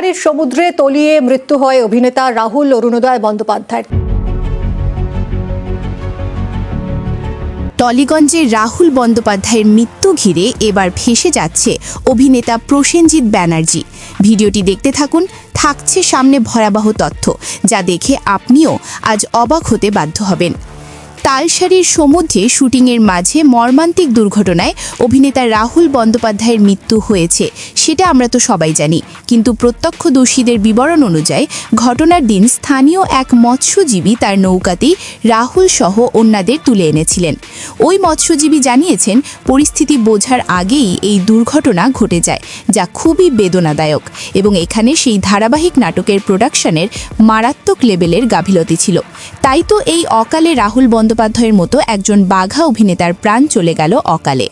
তালসারীর সমুদ্রে তলিয়ে মৃত্যু হয় অভিনেতা রাহুল অরুণোদয় বন্দ্যোপাধ্যায়ের। টলিগঞ্জে রাহুল বন্দ্যোপাধ্যায়ের মৃত্যু ঘিরে এবার ভেসে যাচ্ছে অভিনেতা প্রসেনজিৎ ব্যানার্জি। ভিডিওটি দেখতে থাকুন, থাকছে সামনে ভয়াবহ তথ্য যা দেখে আপনিও আজ অবাক হতে বাধ্য হবেন। তালসারীর সমুদ্রে শুটিংয়ের মাঝে মর্মান্তিক দুর্ঘটনায় অভিনেতা রাহুল বন্দ্যোপাধ্যায়ের মৃত্যু হয়েছে, সেটা আমরা তো সবাই জানি। কিন্তু প্রত্যক্ষদর্শীদের বিবরণ অনুযায়ী ঘটনার দিন স্থানীয় এক মৎস্যজীবী তার নৌকাতেই রাহুল সহ অন্যদের তুলে এনেছিলেন। ওই মৎস্যজীবী জানিয়েছেন, পরিস্থিতি বোঝার আগেই এই দুর্ঘটনা ঘটে যায়, যা খুবই বেদনাদায়ক এবং এখানে সেই ধারাবাহিক নাটকের প্রোডাকশনের মারাত্মক লেভেলের গাফিলতি ছিল। তাই তো এই অকালে রাহুল বন্দ্যোপাধ্যায়ের মতো একজন বাঘা অভিনেতার প্রাণ চলে গেল অকালে।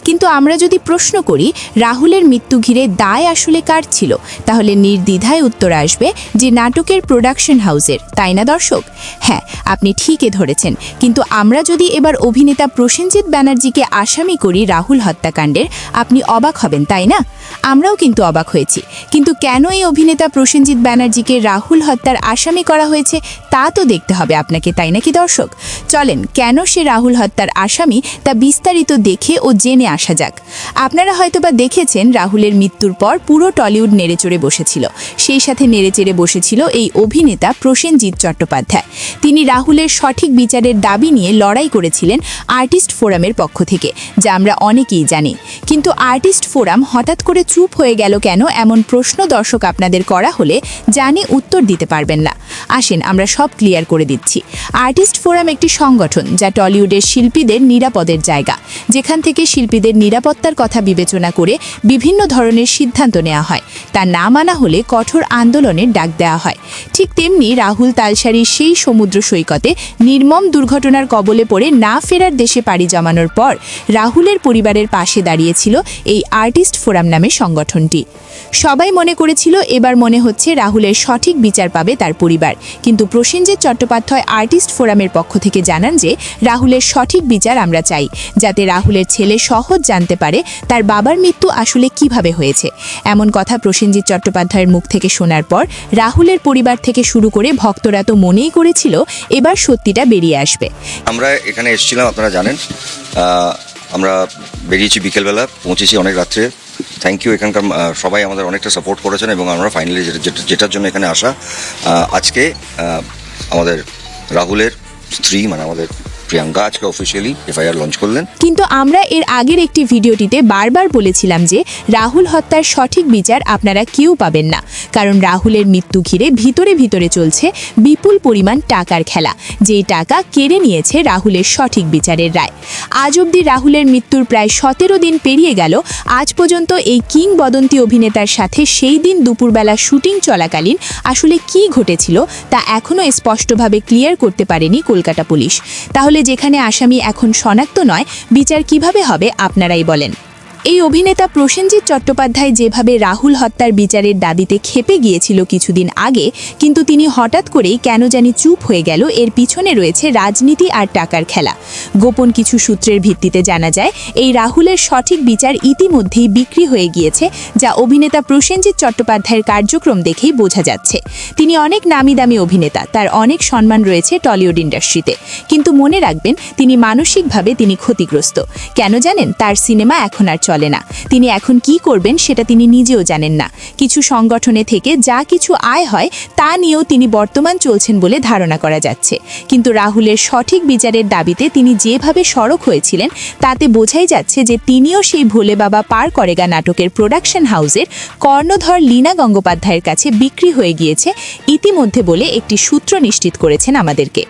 কিন্তু আমরা যদি প্রশ্ন করি রাহুলের মৃত্যু ঘিরে দায় আসলে কার ছিল, তাহলে নির্দ্বিধায় উত্তর আসবে যে নাটকের প্রোডাকশন হাউসের, তাই না দর্শক? হ্যাঁ, আপনি ঠিকই ধরেছেন। কিন্তু আমরা যদি এবার অভিনেতা প্রসেনজিৎ ব্যানার্জিকে আসামি করি রাহুল হত্যাকাণ্ডের, আপনি অবাক হবেন, তাই না? আমরাও কিন্তু অবাক হয়েছি। কিন্তু কেন এই অভিনেতা প্রসেনজিৎ ব্যানার্জিকে রাহুল হত্যার আসামি করা হয়েছে তা তো দেখতে হবে আপনাকে, তাই নাকি দর্শক? চলেন, কেন সে রাহুল হত্যার আসামি তা বিস্তারিত দেখে ও জেনে আসা যাক। আপনারা হয়তোবা দেখেছেন রাহুলের মৃত্যুর পর পুরো টলিউড নেড়েচড়ে বসেছিল। সেই সাথে নেড়েচেড়ে বসেছিল এই অভিনেতা প্রসেনজিৎ চট্টোপাধ্যায়। তিনি রাহুলের সঠিক বিচারের দাবি নিয়ে লড়াই করেছিলেন আর্টিস্ট ফোরামের পক্ষ থেকে, যা আমরা অনেকেই জানি। কিন্তু আর্টিস্ট ফোরাম হঠাৎ করে চুপ হয়ে গেল কেন, এমন প্রশ্ন দর্শক আপনাদের করা হলে জানি উত্তর দিতে পারবেন না। আসেন আমরা সব ক্লিয়ার করে দিচ্ছি। আর্টিস্ট ফোরাম একটি সংগঠন যা টলিউডের শিল্পীদের নিরাপদের জায়গা, যেখান থেকে শিল্পীদের নিরাপত্তার কথা বিবেচনা করে বিভিন্ন ধরনের সিদ্ধান্ত নেওয়া হয়। তা না মানা হলে কঠোর আন্দোলনের ডাক দেওয়া হয়। ঠিক তেমনি রাহুল তালসারীর সেই সমুদ্র সৈকতে নির্মম দুর্ঘটনার কবলে পড়ে না ফেরার দেশে পাড়ি জমানোর পর রাহুলের পরিবারের পাশে দাঁড়িয়েছিল এই আর্টিস্ট ফোরাম নামে সংগঠনটি। সবাই মনে করেছিল এবার মনে হচ্ছে রাহুলের সঠিক বিচার পাবে তার পরিবার। কিন্তু প্রসেনজিৎ চট্টোপাধ্যায় আর্টিস্ট ফোরামের পক্ষ থেকে জানান যে রাহুলের সঠিক বিচার আমরা চাই, যাতে রাহুলের ছেলে সহজ জানতে পারে তার বাবার মৃত্যু আসলে কিভাবে হয়েছে। এমন কথা প্রসেনজিৎ চট্টোপাধ্যায়ের মুখ থেকে শোনার পর রাহুলের পরিবার থেকে শুরু করে ভক্তরা তো মনেই করেছিল এবার সত্যিটা বেরিয়ে আসবে। আমরা এখানে এসেছিলাম, আপনারা জানেন, আমরা বেরিয়েছি বিকেলবেলা, পৌঁছেছি অনেক রাত্রে। থ্যাংক ইউ, এখানকার সবাই আমাদের অনেকটা সাপোর্ট করেছেন এবং আমরা ফাইনালি যেটার জন্য এখানে আসা, আজকে আমাদের রাহুলের স্ত্রী মানে আমাদের প্রিয়াঙ্কা আজকে অফিসিয়ালি এফআইআর লঞ্চ করলেন। কিন্তু আমরা এর আগের একটি ভিডিওটিতে বারবার বলেছিলাম যে রাহুল হত্যার সঠিক বিচার আপনারা কেউ পাবেন না, কারণ রাহুলের মৃত্যু ঘিরে ভিতরে ভিতরে চলছে বিপুল পরিমাণ টাকার খেলা, যেই টাকা কেড়ে নিয়েছে রাহুলের সঠিক বিচারের রায়। আজ অবধি রাহুলের মৃত্যুর প্রায় 17 দিন পেরিয়ে গেল, আজ পর্যন্ত এই কিংবদন্তি অভিনেতার সাথে সেই দিন দুপুরবেলা শুটিং চলাকালীন আসলে কি ঘটেছিল তা এখনও স্পষ্টভাবে ক্লিয়ার করতে পারেনি কলকাতা পুলিশ। তাহলে যেখানে আসামি এখন শনাক্ত নয়, বিচার কিভাবে হবে আপনারাই বলেন। এই অভিনেতা প্রসেনজিৎ চট্টোপাধ্যায় যেভাবে রাহুল হত্যার বিচারের দাবিতে ক্ষেপে গিয়েছিল কিছুদিন আগে, কিন্তু তিনি হঠাৎ করেই কেন জানি চুপ হয়ে গেল, এর পিছনে রয়েছে রাজনীতি আর টাকার খেলা। গোপন কিছু সূত্রের ভিত্তিতে জানা যায় এই রাহুলের সঠিক বিচার ইতিমধ্যেই বিক্রি হয়ে গিয়েছে, যা অভিনেতা প্রসেনজিৎ চট্টোপাধ্যায়ের কার্যক্রম দেখেই বোঝা যাচ্ছে। তিনি অনেক নামি দামি অভিনেতা, তার অনেক সম্মান রয়েছে টলিউড ইন্ডাস্ট্রিতে। কিন্তু মনে রাখবেন, তিনি মানসিকভাবে ক্ষতিগ্রস্ত। কেন জানেন? তার সিনেমা এখন আর চলে না। তিনি এখন কি করবেন সেটা তিনি নিজেও জানেন না। কিছু সংগঠনে থেকে যা কিছু আয় হয় তা নিয়েও তিনি বর্তমান চলছেন বলে ধারণা করা যাচ্ছে। কিন্তু রাহুলের সঠিক বিচারের দাবিতে তিনি যেভাবে সরব হয়েছিলেন, তাতে বোঝাই যাচ্ছে যে তিনিও সেই ভোলে বাবা পার করেগা নাটকের প্রোডাকশন হাউসের কর্ণধর লীনা গঙ্গোপাধ্যায়ের কাছে বিক্রি হয়ে গিয়েছে ইতিমধ্যে বলে একটি সূত্র নিশ্চিত করেছেন আমাদেরকে।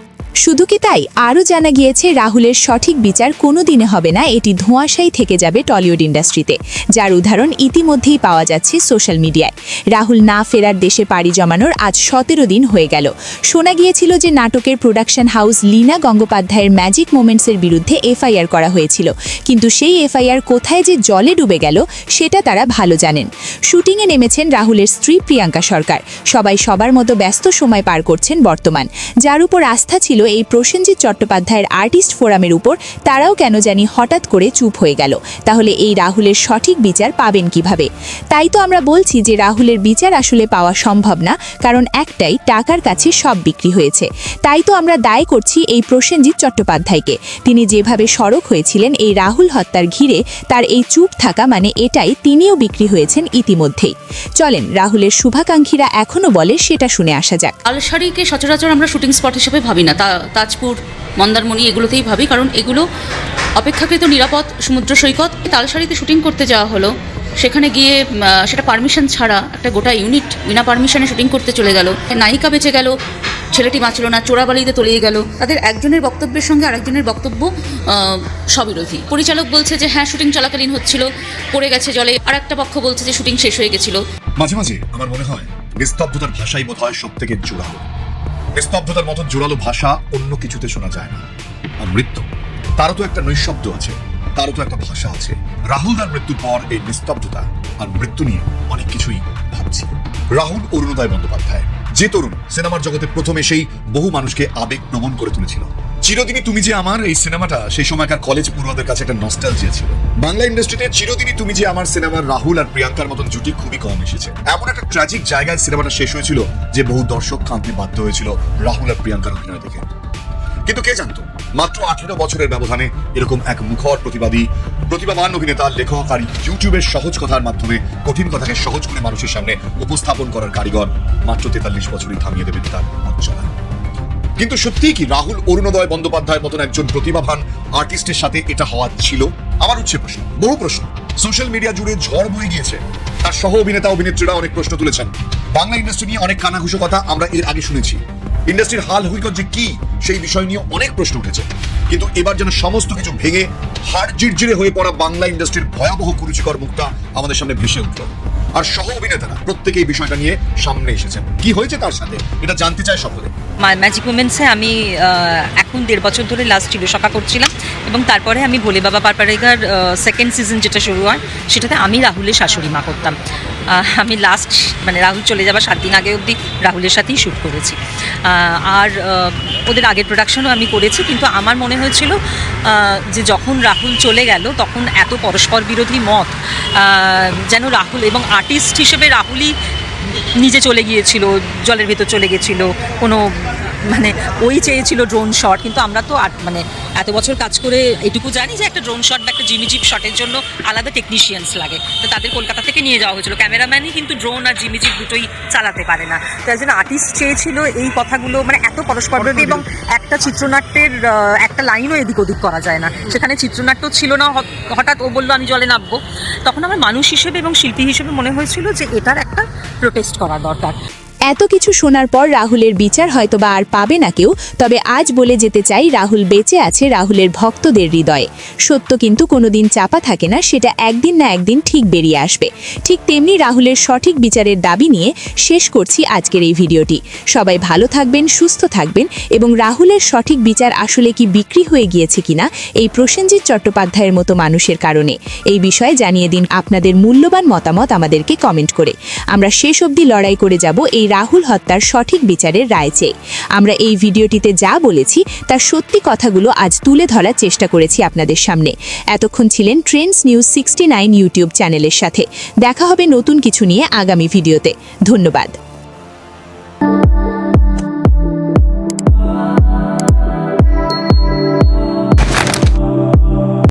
শুধু কি তাই, আরও জানা গিয়েছে রাহুলের সঠিক বিচার কোনো দিনে হবে না, এটি ধোঁয়াশাই থেকে যাবে টলিউড ইন্ডাস্ট্রিতে, যার উদাহরণ ইতিমধ্যেই পাওয়া যাচ্ছে সোশ্যাল মিডিয়ায়। রাহুল না ফেরার দেশে পাড়ি জমানোর আজ 17 দিন হয়ে গেল। শোনা গিয়েছিল যে নাটকের প্রোডাকশন হাউস লীনা গঙ্গোপাধ্যায়ের ম্যাজিক মোমেন্টসের বিরুদ্ধে এফআইআর করা হয়েছিল, কিন্তু সেই এফআইআর কোথায় যে জলে ডুবে গেল সেটা তারা ভালো জানেন। শুটিংয়ে নেমেছেন রাহুলের স্ত্রী প্রিয়াঙ্কা সরকার। সবাই সবার মতো ব্যস্ত সময় পার করছেন বর্তমান। যার উপর আস্থা ছিল ছিল এই প্রসেনজিৎ চট্টোপাধ্যায়ের আর্টিস্ট ফোরামের উপর, তারাও কেন জানি হঠাৎ করে চুপ হয়ে গেল। তাহলে এই রাহুলের সঠিক বিচার পাবেন কিভাবে? তাই তো আমরা বলছি যে রাহুলের বিচার আসলে পাওয়া সম্ভব না, কারণ একটাই, টাকার কাছে সব বিক্রি হয়েছে। তাই তো আমরা দায় করছি এই প্রসেনজিৎ চট্টোপাধ্যায়কে। তিনি যেভাবে সরব হয়েছিলেন এই রাহুল হত্যার ঘিরে, তার এই চুপ থাকা মানে এটাই তিনিও বিক্রি হয়েছেন ইতিমধ্যেই। চলেন রাহুলের শুভাকাঙ্ক্ষীরা এখনো বলে সেটা শুনে আসা যাক। তালসারিকে সচরাচর আমরা শুটিং স্পট হিসেবে ভাবি না, তাজপুর, মন্দারমণি এগুলোতেই ভাবি, কারণ এগুলো অপেক্ষাকৃত নিরাপদ সমুদ্র সৈকত। তালসারিতে শুটিং করতে যাওয়া হলো, সেখানে গিয়ে সেটা পারমিশন ছাড়া একটা গোটা ইউনিট বিনা পারমিশনে শুটিং করতে চলে গেল। নায়িকা বেঁচে গেল, ছেলেটি বাঁচল না, চোরাবালিতে তলিয়ে গেল। তাদের একজনের বক্তব্যের সঙ্গে আরেকজনের বক্তব্য স্ববিরোধী। পরিচালক বলছে যে হ্যাঁ শুটিং চলাকালীন হচ্ছিল, পড়ে গেছে জলে, আর একটা পক্ষ বলছে যে শুটিং শেষ হয়ে গেছিল। মাঝে মাঝে আমার মনে হয় নিস্তব্ধতার ভাষাই বোধ হয় সব থেকে জোরালো। নিস্তব্ধতার মতো জোরালো ভাষা অন্য কিছুতে শোনা যায় না। আর মৃত্যু, তারও তো একটা নৈশব্দ আছে, তারও তো একটা ভাষা আছে। রাহুলদার মৃত্যুর পর এই নিস্তব্ধতা আর মৃত্যু নিয়ে অনেক কিছুই ভাবছি। রাহুল অরুণোদয় বন্দ্যোপাধ্যায়, যে তরুণ সিনেমার জগতে প্রথম এসেই বহু মানুষকে আবেগ প্রবণ করে তুলেছিল। চিরদিনই তুমি যে আমার এই সিনেমাটা সেই সময়কার কলেজ পড়ুয়াদের কাছে একটা নস্টালজিয়া ছিল। বাংলা ইন্ডাস্ট্রিতে চিরদিনই তুমি যে আমার সিনেমার রাহুল আর প্রিয়াঙ্কার মতন জুটি খুবই কম এসেছে। এমন একটা ট্র্যাজিক জায়গায় সিনেমাটা শেষ হয়েছিল যে বহু দর্শক কাঁদতে বাধ্য হয়েছিল রাহুল আর প্রিয়াঙ্কার অভিনয় দেখে। কিন্তু কে জানতো মাত্র 18 বছরের ব্যবধানে এরকম এক মুখর প্রতিভাবান অভিনেতা, লেখক আর ইউটিউবের সহজ কথার মাধ্যমে কঠিন কথাকে সহজ করে মানুষের সামনে উপস্থাপন করার কারিগর মাত্র 43 বছরই থামিয়ে দেবেন তার পথ চলা। কিন্তু সত্যিই কি রাহুল অরুণোদয় বন্দ্যোপাধ্যায়ের মতন একজন প্রতিভাবান আর্টিস্টের সাথে এটা হওয়া ছিল? আমার উঠছে প্রশ্ন, বহু প্রশ্ন। সোশ্যাল মিডিয়া জুড়ে ঝড় বয়ে গিয়েছে। তার সহ অভিনেতা অভিনেত্রীরা অনেক প্রশ্ন তুলেছেন। বাংলা ইন্ডাস্ট্রি নিয়ে অনেক কানাঘুষো কথা আমরা এর আগে শুনেছি। ইন্ডাস্ট্রির হাল হকিকত যে কি সেই বিষয় নিয়ে অনেক প্রশ্ন উঠেছে। কিন্তু এবার যেন সমস্ত কিছু ভেঙে হাড় জিরজিরে হয়ে পড়া বাংলা ইন্ডাস্ট্রির ভয়াবহ কুরুচিকর মুখটা আমাদের সামনে ভেসে উঠল। আর সহ অভিনেতারা প্রত্যেকেই বিষয়টা নিয়ে সামনে এসেছেন। কি হয়েছে তার সাথে এটা জানতে চায় সকলে। ম্যাজিক মোমেন্টসে আমি এখন 1.5 বছর ধরে লাস্ট চিরসখা করছিলাম, এবং তারপরে আমি ভোলে বাবা পারপারেগার সেকেন্ড সিজন যেটা শুরু হয় সেটাতে আমি রাহুলের শাশুড়ি মা করতাম। আমি লাস্ট রাহুল চলে যাবার 7 দিন আগে অবধি রাহুলের সাথেই শ্যুট করেছি। আর ওদের আগের প্রোডাকশনও আমি করেছি। কিন্তু আমার মনে হয়েছিল যে যখন রাহুল চলে গেল তখন এত পরস্পর বিরোধী মত, যেন রাহুল এবং আর্টিস্ট হিসেবে রাহুলই নিজে চলে গিয়েছিল, জলের ভেতর চলে গেছিল, কোনো ওই চেয়েছিল ড্রোন শট। কিন্তু আমরা তো এত বছর কাজ করে এটুকু জানি যে একটা ড্রোন শট বা একটা জিমিজিপ শটের জন্য আলাদা টেকনিশিয়ানস লাগে। তো তাদের কলকাতা থেকে নিয়ে যাওয়া হয়েছিল। ক্যামেরাম্যানই কিন্তু ড্রোন আর জিমিজিপ দুটোই চালাতে পারে না। তো একজন আর্টিস্ট চেয়েছিল এই কথাগুলো, এত পরস্পর বিরোধী, এবং একটা চিত্রনাট্যের একটা লাইনও এদিক ওদিক করা যায় না। সেখানে চিত্রনাট্য ছিল না, হঠাৎ ও বললো আমি জলে নামবো। তখন আমার মানুষ হিসেবে এবং শিল্পী হিসেবে মনে হয়েছিল যে এটার একটা প্রোটেস্ট করা দরকার। এত কিছু শোনার পর রাহুলের বিচার হয়তোবা আর পাবে না কেউ, তবে আজ বলে যেতে চাই রাহুল বেঁচে আছে রাহুলের ভক্তদের হৃদয়ে। সত্য কিন্তু কোনোদিন চাপা থাকে না, সেটা একদিন না একদিন ঠিক বেরিয়ে আসবে। ঠিক তেমনি রাহুলের সঠিক বিচারের দাবি নিয়ে শেষ করছি আজকের এই ভিডিওটি। সবাই ভালো থাকবেন, সুস্থ থাকবেন, এবং রাহুলের সঠিক বিচার আসলে কি বিক্রি হয়ে গিয়েছে কিনা এই প্রসেনজিৎ চট্টোপাধ্যায়ের মতো মানুষের কারণে, এই বিষয়ে জানিয়ে দিন আপনাদের মূল্যবান মতামত আমাদেরকে কমেন্ট করে। আমরা শেষ অবধি লড়াই করে যাব এই রাহুল হত্যার সঠিক বিচারের রায় চেয়ে। আমরা এই ভিডিওটিতে যা বলেছি তার সত্যি কথাগুলো আজ তুলে ধরার চেষ্টা করেছি আপনাদের সামনে। এতক্ষণ ছিলেন ট্রেন্ডস নিউজ 69 ইউটিউব চ্যানেলের সাথে। দেখা হবে নতুন কিছু নিয়ে আগামী ভিডিওতে। ধন্যবাদ।